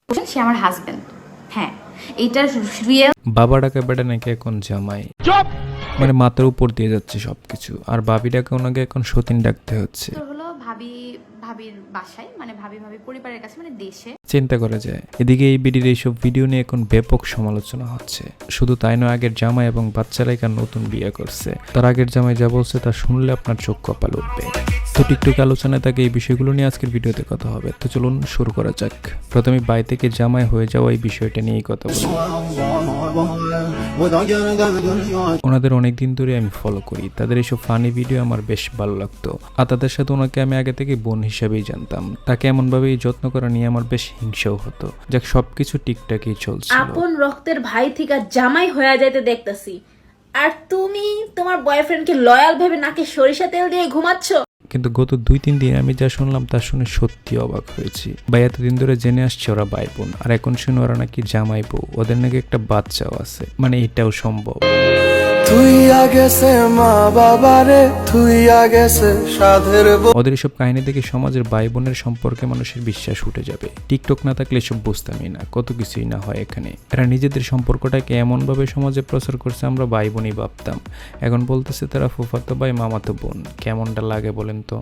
সে আমার হাজবেন্ড। হ্যাঁ, এইটা রিয়েল। বাবা ডাকা বেটা নাকি এখন জামাই, মানে মাথার উপর দিয়ে যাচ্ছে সবকিছু। আর ভাবি ডাকা ওনাকে এখন সতীন ডাকতে হচ্ছে। হলো ভাবির বাসায়, মানে ভাবি পরিবারের কাছে, মানে দেশে। চিন্তা করা যায়। এদিকে এই বিডির এইসব ভিডিও নিয়ে এখন ব্যাপক সমালোচনা হচ্ছে। শুধু তাই নয়, আগের জামাই এবং বাচ্চারা এখন নতুন বিয়ে করছে। তার আগের জামাই যা বলছে তা শুনলে আপনার চোখ কপাল উঠবে। তো টিকটক আলোচনায় থাকে এই বিষয়গুলো নিয়ে আজকের ভিডিওতে কথা হবে। তো চলুন শুরু করা যাক। প্রথমে বাই থেকে জামাই হয়ে যাওয়া এই বিষয়টা নিয়েই কথা বলি। ওনাদের অনেকদিন ধরে আমি ফলো করি, তাদের এইসব ফানি ভিডিও আমার বেশ ভালো লাগতো। আর তাদের সাথে ওনাকে আমি আগে থেকে বোন হিসাবেই জানতাম। তাকে এমনভাবেই যত্ন করা নিয়ে আমার বেশ হিংসাও হতো। যাক, সবকিছু ঠিকঠাকই চলছিল। আপন রক্তের ভাই থেকে জামাই হয়ে যাইতে দেখতেছি, আর তুমি তোমার বয়ফ্রেন্ডকে লয়াল ভেবে নাকে সরিষা তেল দিয়ে ঘুমাচ্ছ। কিন্তু গত 2-3 দিন আমি যা শুনলাম তা শুনে সত্যি অবাক হয়েছি। ভাই এতদিন ধরে জেনে আসছে ওরা ভাই বোন, আর এখন শুনে ওরা নাকি জামাই বউ। ওদের নাকি একটা বাচ্চাও আছে, মানে এটাও সম্ভব। ওদের এসব কাহিনী দেখে সমাজের ভাই বোনের সম্পর্কে মানুষের বিশ্বাস উঠে যাবে। টিকটক না থাকলে এসব বুঝতামই না, কত কিছুই না হয় এখানে। এরা নিজেদের সম্পর্কটাকে এমন ভাবে সমাজে প্রচার করছে, আমরা ভাই বোনই ভাবতাম। এখন বলতেছে তারা ফুফাতো ভাই মামাতো বোন। কেমনটা লাগে বলেন তো?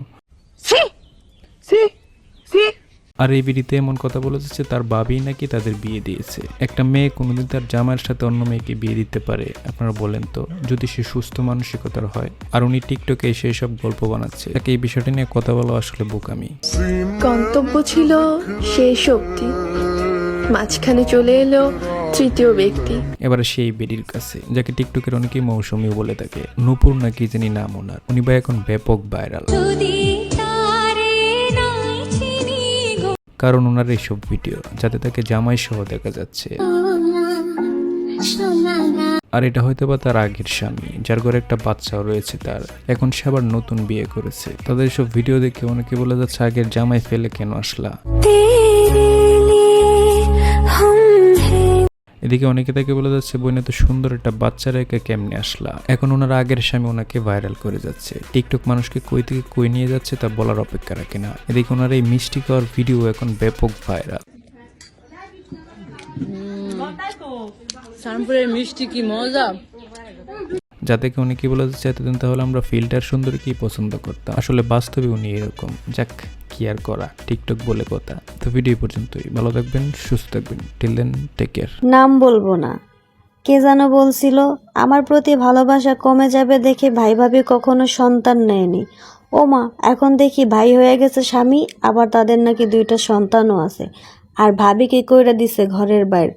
আর এই বিড়িতে এমন কথা বলেছে তার বাবি নাকি তাদের বিয়ে দিয়েছে। একটা মেয়ে কোনোদিন তার জামাইয়ের সাথে অন্য মেয়েকে বিয়ে দিতে পারে? আপনারা বলেন তো, যদি সে সুস্থ মানসিকতার হয়। আর উনি টিকটকে এসে সব গল্প বানাচ্ছে। তাকে এই বিষয়টা নিয়ে কথা বলা আসলে বোকামি। গন্তব্য ছিল শেষ অবধি, মাঝখানে চলে এলো তৃতীয় ব্যক্তি। এবারে সেই বেডির কাছে, যাকে টিকটকের অনেকেই মৌসুমী বলে থাকে। নূপুর নাকি জানি নাম ওনার। উনি ভাই এখন ব্যাপক ভাইরাল, কারণ ওনার এইসব ভিডিও যাতে তাকে জামাই সহ দেখা যাচ্ছে। আর এটা হয়তো বা তার আগের স্বামী, যার ঘরে একটা বাচ্চাও রয়েছে তার। এখন সে আবার নতুন বিয়ে করেছে। তাদের সব ভিডিও দেখে অনেকে বলে যাচ্ছে আগের জামাই ফেলে কেন আসলা। এদিকে অনেকে তাকে বলে যাচ্ছে বইনে তো সুন্দর একটা বাচ্চা রেখে কেমনে আসলা। এখন ওনার আগের স্বামী ওনাকে ভাইরাল করে যাচ্ছে। টিকটক মানুষকে কই থেকে কই নিয়ে যাচ্ছে তা বলার অপেক্ষা রাখে না। এদিকে ওনার এই মিষ্টি খাওয়ার ভিডিও এখন ব্যাপক ভাইরাল। শানপুরের মিষ্টি কি মজা। যাতে কি অনেকে বলে যাচ্ছে এতদিন তাহলে আমরা ফিল্টার সুন্দরী কি পছন্দ করতাম। আসলে বাস্তবে উনি এরকম। যাক, কি আর করা, টিকটক বলে কথা। তো ভিডিও পর্যন্তই। ভালো থাকবেন, সুস্থ থাকবেন। Till then, take care. নাম বলবো না, কে যেন বলছিল আমার প্রতি ভালোবাসা কমে যাবে দেখে ভাই ভাবি কখনো সন্তান নেয়নি। ও মা, এখন দেখি ভাই হয়ে গেছে স্বামী, আবার তাদের নাকি 2টা সন্তানও আছে। আর ভাবি কি কইরা দিছে ঘরের বাইর।